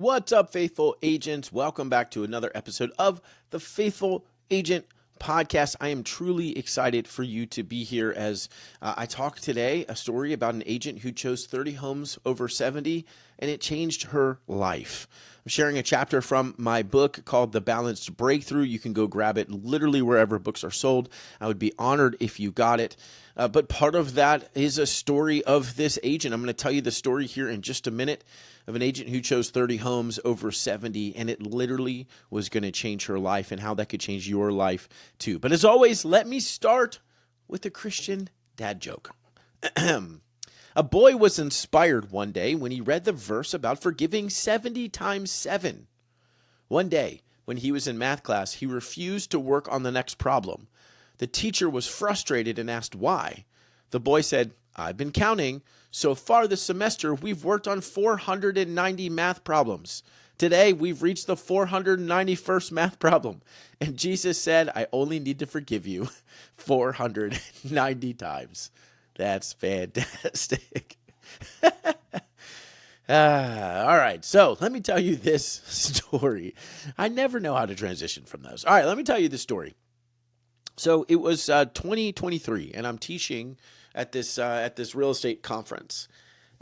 What's up, faithful agents? Welcome back to another episode of the Faithful Agent Podcast. I am truly excited for you to be here as I talk today a story about an agent who chose 30 homes over 70, and it changed her life. I'm sharing a chapter from my book called The Balanced Breakthrough. You can go grab it literally wherever books are sold. I would be honored if you got it. But part of that is a story of this agent. I'm going to tell you the story here in just a minute of an agent who chose 30 homes over 70, and it literally was going to change her life and how that could change your life too. But as always, let me start with a Christian dad joke. A boy was inspired one day when he read the verse about forgiving 70 times 7. One day, when he was in math class, he refused to work on the next problem. The teacher was frustrated and asked why. The boy said, "I've been counting. So far this semester, we've worked on 490 math problems. Today, we've reached the 491st math problem. And Jesus said, I only need to forgive you 490 times. That's fantastic. All right, so let me tell you this story. I never know how to transition from those. All right, let me tell you this story. So it was 2023, and I'm teaching at this real estate conference,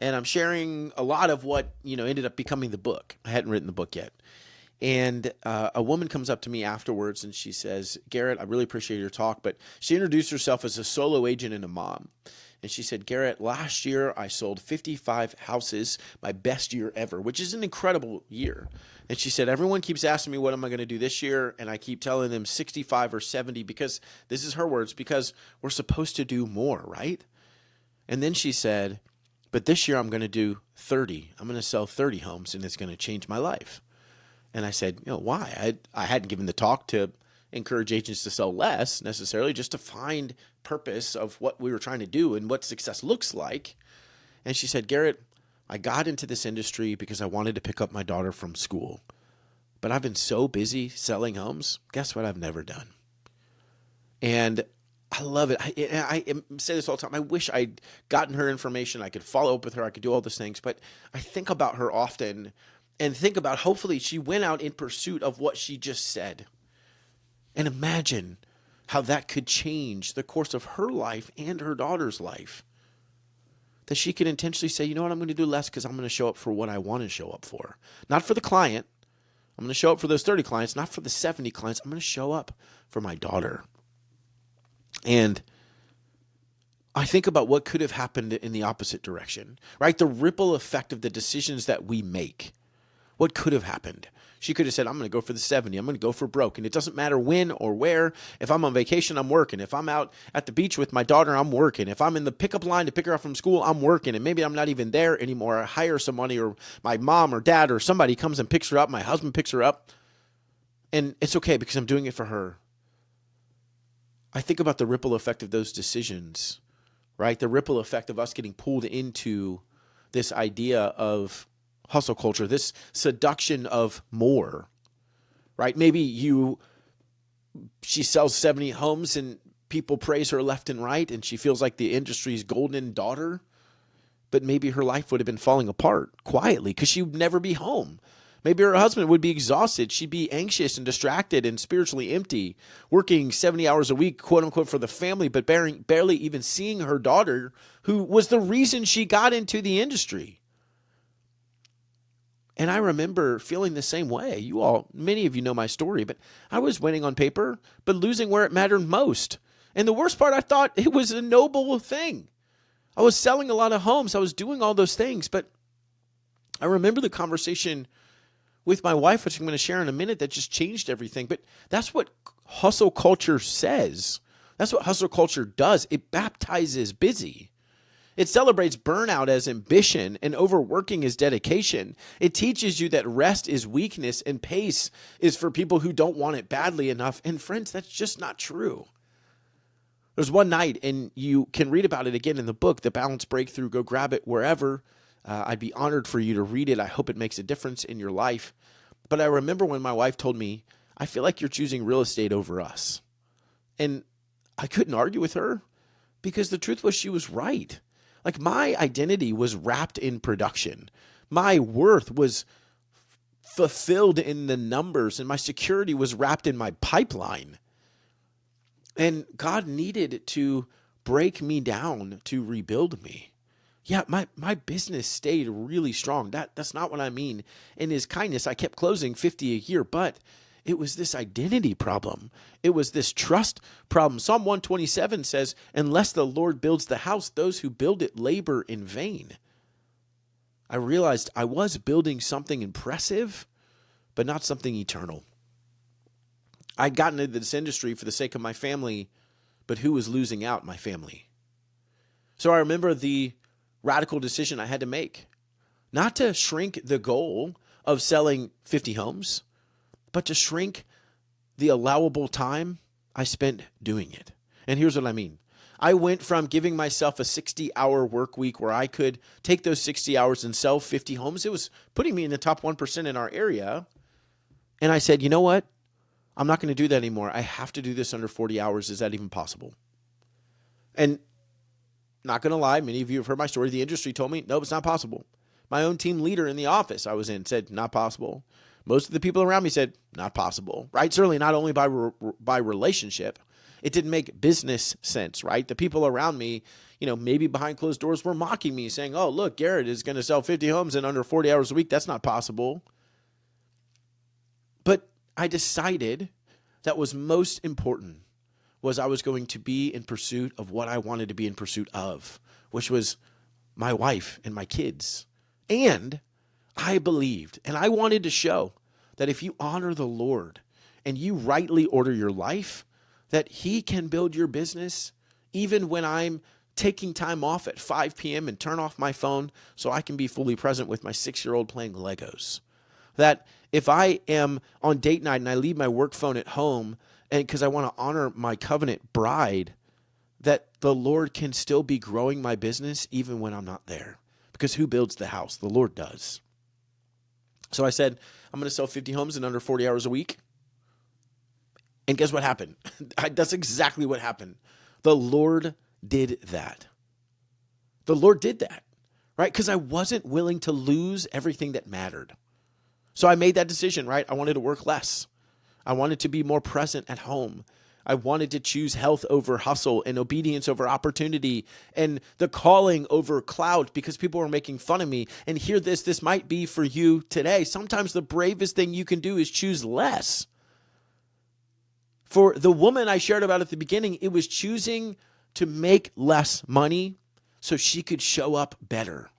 and I'm sharing a lot of what ended up becoming the book. I hadn't written the book yet, and a woman comes up to me afterwards, and she says, "Garrett, I really appreciate your talk," but she introduced herself as a solo agent and a mom. And she said, "Garrett, last year I sold 55 houses, my best year ever," which is an incredible year. And she said, "Everyone keeps asking me what am I going to do this year, and I keep telling them 65 or 70 because," this is her words, "because we're supposed to do more, right?" And then she said, "But this year I'm going to do 30. I'm going to sell 30 homes, and it's going to change my life." And I said, why? I hadn't given the talk to encourage agents to sell less necessarily, just to find purpose of what we were trying to do and what success looks like. And she said, "Garrett, I got into this industry because I wanted to pick up my daughter from school. But I've been so busy selling homes. Guess what I've never done?" And I love it. I say this all the time. I wish I'd gotten her information. I could follow up with her. I could do all those things. But I think about her often and think about hopefully she went out in pursuit of what she just said. And imagine how that could change the course of her life and her daughter's life. That she could intentionally say, you know what, I'm going to do less because I'm going to show up for what I want to show up for. Not for the client. I'm going to show up for those 30 clients, not for the 70 clients. I'm going to show up for my daughter. And I think about what could have happened in the opposite direction, right? The ripple effect of the decisions that we make. What could have happened? She could have said, "I'm going to go for the 70. I'm going to go for broke. And it doesn't matter when or where. If I'm on vacation, I'm working. If I'm out at the beach with my daughter, I'm working. If I'm in the pickup line to pick her up from school, I'm working. And maybe I'm not even there anymore. I hire somebody, or my mom or dad or somebody comes and picks her up. My husband picks her up. And it's okay because I'm doing it for her." I think about the ripple effect of those decisions, right? The ripple effect of us getting pulled into this idea of hustle culture, this seduction of more, right? Maybe she sells 70 homes and people praise her left and right, and she feels like the industry's golden daughter, but maybe her life would have been falling apart quietly because she would never be home. Maybe her husband would be exhausted. She'd be anxious and distracted and spiritually empty, working 70 hours a week, quote unquote, for the family, but barely even seeing her daughter, who was the reason she got into the industry. And I remember feeling the same way. Many of you know my story, but I was winning on paper, but losing where it mattered most. And the worst part, I thought it was a noble thing. I was selling a lot of homes. I was doing all those things, but I remember the conversation with my wife, which I'm going to share in a minute, that just changed everything. But that's what hustle culture says. That's what hustle culture does. It baptizes busy. It celebrates burnout as ambition and overworking as dedication. It teaches you that rest is weakness and pace is for people who don't want it badly enough. And friends, that's just not true. There's one night, and you can read about it again in the book, The Balanced Breakthrough. Go grab it wherever. I'd be honored for you to read it. I hope it makes a difference in your life. But I remember when my wife told me, "I feel like you're choosing real estate over us." And I couldn't argue with her because the truth was she was right. Like, my identity was wrapped in production. My worth was fulfilled in the numbers, and my security was wrapped in my pipeline. And God needed to break me down to rebuild me. Yeah, my business stayed really strong. That's not what I mean. In his kindness, I kept closing 50 a year, but it was this identity problem. It was this trust problem. Psalm 127 says, unless the Lord builds the house, those who build it labor in vain. I realized I was building something impressive, but not something eternal. I'd gotten into this industry for the sake of my family, but who was losing out? My family. So I remember the radical decision I had to make, not to shrink the goal of selling 50 homes, but to shrink the allowable time I spent doing it. And here's what I mean. I went from giving myself a 60-hour work week where I could take those 60 hours and sell 50 homes. It was putting me in the top 1% in our area. And I said, you know what? I'm not going to do that anymore. I have to do this under 40 hours. Is that even possible? And not going to lie, many of you have heard my story. The industry told me, nope, it's not possible. My own team leader in the office I was in said, not possible. Most of the people around me said, not possible, right? Certainly not only by relationship. It didn't make business sense, right? The people around me, maybe behind closed doors were mocking me saying, oh, look, Garrett is going to sell 50 homes in under 40 hours a week. That's not possible. But I decided that was most important was I was going to be in pursuit of what I wanted to be in pursuit of, which was my wife and my kids. And I believed, and I wanted to show that if you honor the Lord and you rightly order your life, that he can build your business even when I'm taking time off at 5 p.m. and turn off my phone so I can be fully present with my 6-year-old playing Legos. That if I am on date night and I leave my work phone at home and because I want to honor my covenant bride, that the Lord can still be growing my business even when I'm not there. Because who builds the house? The Lord does. So I said, I'm going to sell 50 homes in under 40 hours a week. And guess what happened? That's exactly what happened. The Lord did that. The Lord did that, right? Because I wasn't willing to lose everything that mattered. So I made that decision, right? I wanted to work less. I wanted to be more present at home. I wanted to choose health over hustle and obedience over opportunity and the calling over clout because people were making fun of me. And hear this, this might be for you today. Sometimes the bravest thing you can do is choose less. For the woman I shared about at the beginning, it was choosing to make less money so she could show up better.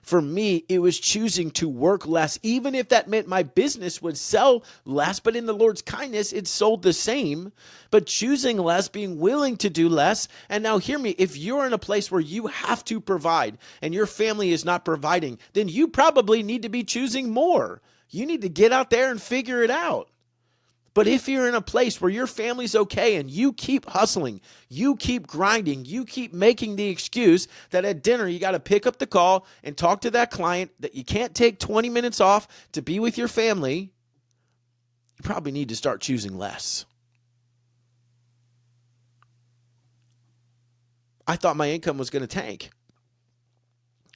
For me, it was choosing to work less, even if that meant my business would sell less, but in the Lord's kindness, it sold the same. But choosing less, being willing to do less. And now hear me, if you're in a place where you have to provide and your family is not providing, then you probably need to be choosing more. You need to get out there and figure it out. But if you're in a place where your family's okay and you keep hustling, you keep grinding, you keep making the excuse that at dinner you got to pick up the call and talk to that client, that you can't take 20 minutes off to be with your family, you probably need to start choosing less. I thought my income was going to tank.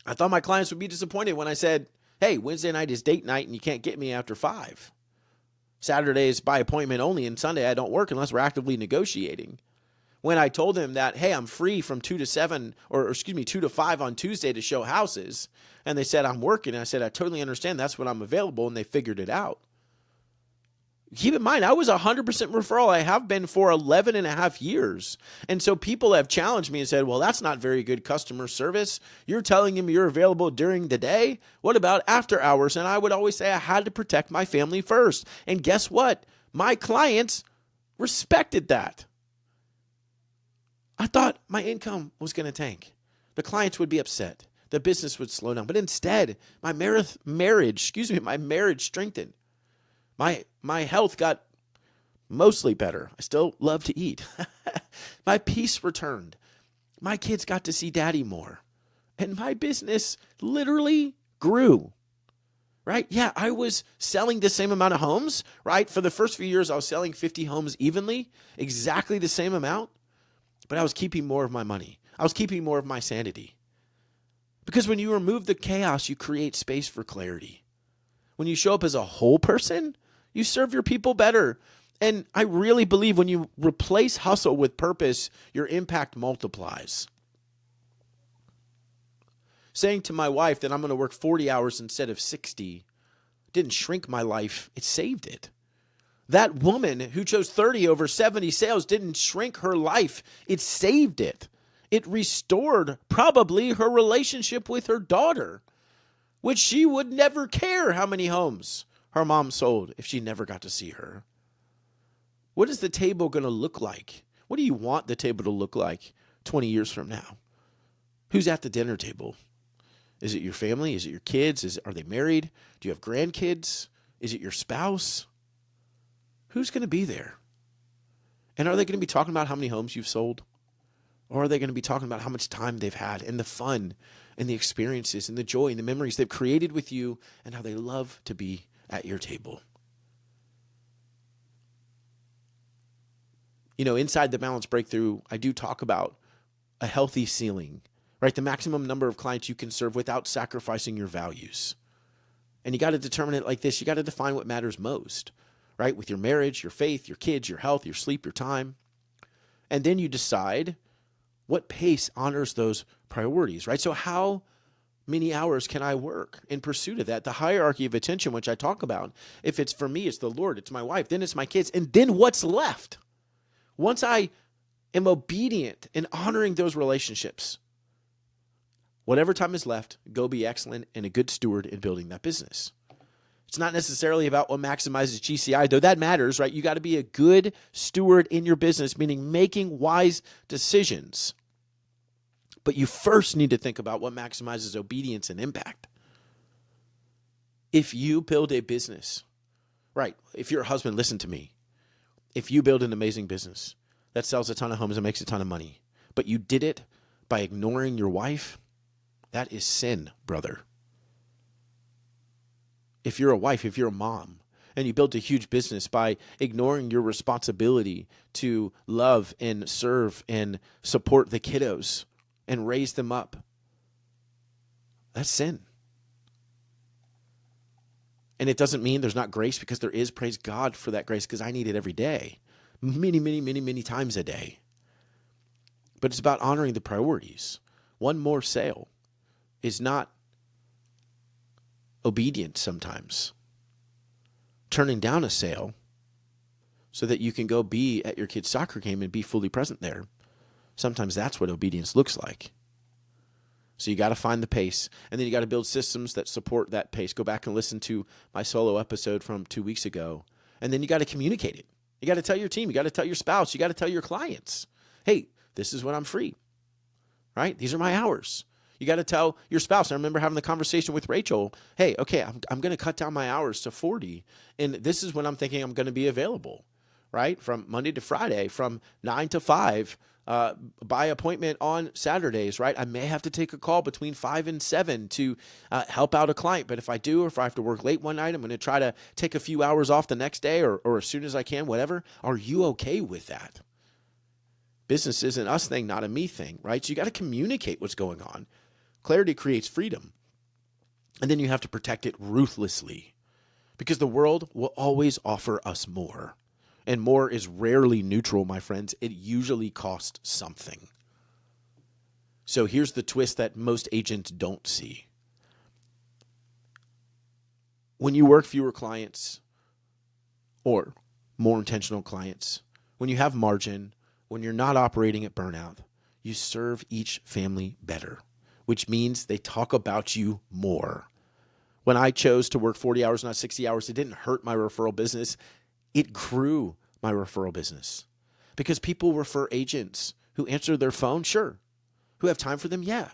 I thought my clients would be disappointed when I said, hey, Wednesday night is date night and you can't get me after 5. Saturday is by appointment only, and Sunday I don't work unless we're actively negotiating. When I told them that, hey, I'm free from 2 to 5 on Tuesday to show houses, and they said I'm working, I said, I totally understand. That's when I'm available, and they figured it out. Keep in mind, I was 100% referral. I have been for 11 and a half years. And so people have challenged me and said, well, that's not very good customer service. You're telling them you're available during the day. What about after hours? And I would always say I had to protect my family first. And guess what? My clients respected that. I thought my income was going to tank. The clients would be upset. The business would slow down. But instead, my marriage strengthened. My health got mostly better. I still love to eat. My peace returned. My kids got to see daddy more. And my business literally grew. Right? Yeah, I was selling the same amount of homes, right? For the first few years, I was selling 50 homes evenly, exactly the same amount. But I was keeping more of my money. I was keeping more of my sanity. Because when you remove the chaos, you create space for clarity. When you show up as a whole person, you serve your people better. And I really believe when you replace hustle with purpose, your impact multiplies. Saying to my wife that I'm going to work 40 hours instead of 60 didn't shrink my life, it saved it. That woman who chose 30 over 70 sales didn't shrink her life, it saved it. It restored probably her relationship with her daughter, which she would never care how many homes her mom sold if she never got to see her. What is the table going to look like? What do you want the table to look like 20 years from now? Who's at the dinner table? Is it your family? Is it your kids? Are they married? Do you have grandkids? Is it your spouse? Who's going to be there? And are they going to be talking about how many homes you've sold? Or are they going to be talking about how much time they've had and the fun and the experiences and the joy and the memories they've created with you and how they love to be at your table? You know, inside the Balance Breakthrough, I do talk about a healthy ceiling, right? The maximum number of clients you can serve without sacrificing your values. And you got to determine it like this. You got to define what matters most, right? With your marriage, your faith, your kids, your health, your sleep, your time. And then you decide what pace honors those priorities, right? So how many hours can I work in pursuit of that? The hierarchy of attention, which I talk about, if it's for me, it's the Lord, it's my wife, then it's my kids, and then what's left? Once I am obedient in honoring those relationships, whatever time is left, go be excellent and a good steward in building that business. It's not necessarily about what maximizes GCI, though that matters, right? You got to be a good steward in your business, meaning making wise decisions. But you first need to think about what maximizes obedience and impact. If you build a business, right? If you're a husband, listen to me. If you build an amazing business that sells a ton of homes and makes a ton of money, but you did it by ignoring your wife, that is sin, brother. If you're a wife, if you're a mom, and you built a huge business by ignoring your responsibility to love and serve and support the kiddos and raise them up, that's sin. And it doesn't mean there's not grace, because there is. Praise God for that grace, because I need it every day. Many times a day. But it's about honoring the priorities. One more sale is not obedient sometimes. Turning down a sale so that you can go be at your kid's soccer game and be fully present there. Sometimes that's what obedience looks like. So you got to find the pace, and then you got to build systems that support that pace. Go back and listen to my solo episode from 2 weeks ago, and then you got to communicate it. You got to tell your team, you got to tell your spouse, you got to tell your clients, hey, this is when I'm free, right? These are my hours. You got to tell your spouse. I remember having the conversation with Rachel. Hey, okay, I'm going to cut down my hours to 40, and this is when I'm thinking I'm going to be available, right? From Monday to Friday, from 9 to 5, by appointment on Saturdays, right? I may have to take a call between 5 and 7 to help out a client. But if I do, or if I have to work late one night, I'm going to try to take a few hours off the next day, or as soon as I can, whatever. Are you okay with that? Business is an us thing, not a me thing, right? So you got to communicate what's going on. Clarity creates freedom. And then you have to protect it ruthlessly, because the world will always offer us more. And more is rarely neutral, my friends. It usually costs something. So here's the twist that most agents don't see. When you work fewer clients, or more intentional clients, when you have margin, when you're not operating at burnout, you serve each family better, which means they talk about you more. When I chose to work 40 hours, not 60 hours, it didn't hurt my referral business. It grew my referral business, because people refer agents who answer their phone, sure, who have time for them, yeah,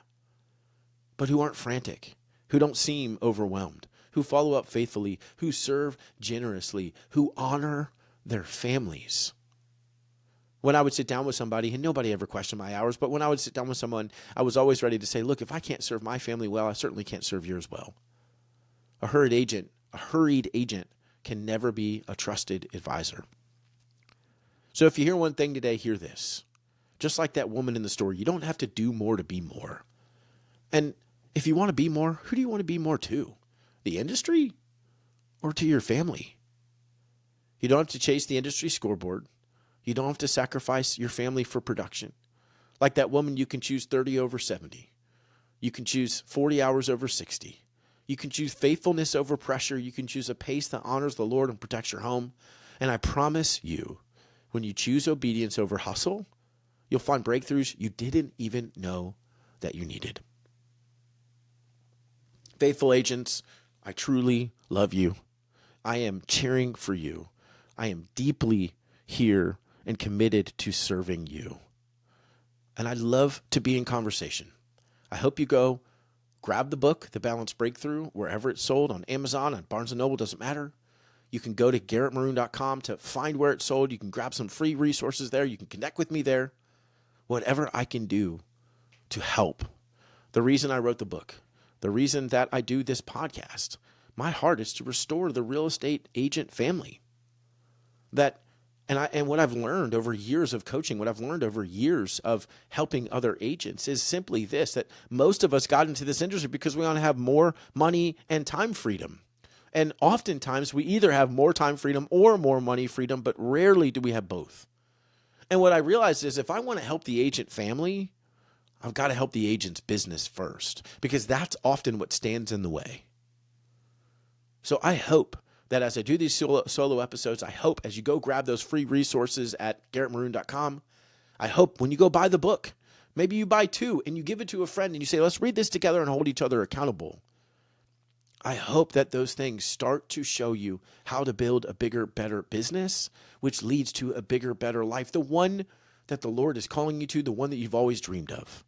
but who aren't frantic, who don't seem overwhelmed, who follow up faithfully, who serve generously, who honor their families. When I would sit down with somebody, and nobody ever questioned my hours, but when I would sit down with someone, I was always ready to say, look, if I can't serve my family well, I certainly can't serve yours well. A hurried agent can never be a trusted advisor. So if you hear one thing today, hear this. Just like that woman in the story, you don't have to do more to be more. And if you want to be more, who do you want to be more to? The industry or to your family. You don't have to chase the industry scoreboard. You don't have to sacrifice your family for production. Like that woman, you can choose 30 over 70. You can choose 40 hours over 60. You can choose faithfulness over pressure. You can choose a pace that honors the Lord and protects your home. And I promise you, when you choose obedience over hustle, you'll find breakthroughs you didn't even know that you needed. Faithful agents, I truly love you. I am cheering for you. I am deeply here and committed to serving you. And I'd love to be in conversation. I hope you go grab the book, The Balanced Breakthrough, wherever it's sold, on Amazon, on Barnes & Noble, doesn't matter. You can go to garrettmaroon.com to find where it's sold. You can grab some free resources there. You can connect with me there. Whatever I can do to help. The reason I wrote the book, the reason that I do this podcast, my heart is to restore the real estate agent family. And what I've learned over years of coaching, what I've learned over years of helping other agents is simply this, that most of us got into this industry because we want to have more money and time freedom. And oftentimes we either have more time freedom or more money freedom, but rarely do we have both. And what I realized is if I want to help the agent family, I've got to help the agent's business first, because that's often what stands in the way. So I hope that as I do these solo episodes, I hope as you go grab those free resources at garrettmaroon.com, I hope when you go buy the book, maybe you buy 2 and you give it to a friend and you say, let's read this together and hold each other accountable. I hope that those things start to show you how to build a bigger, better business, which leads to a bigger, better life, the one that the Lord is calling you to, the one that you've always dreamed of.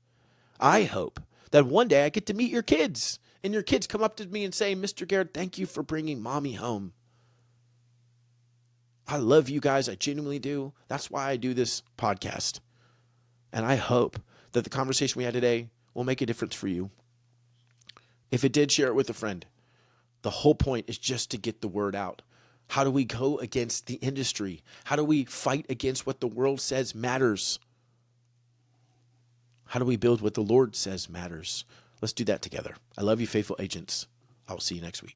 I hope that one day I get to meet your kids and your kids come up to me and say, Mr. Garrett, thank you for bringing mommy home. I love you guys. I genuinely do. That's why I do this podcast. And I hope that the conversation we had today will make a difference for you. If it did, share it with a friend. The whole point is just to get the word out. How do we go against the industry? How do we fight against what the world says matters? How do we build what the Lord says matters? Let's do that together. I love you, faithful agents. I will see you next week.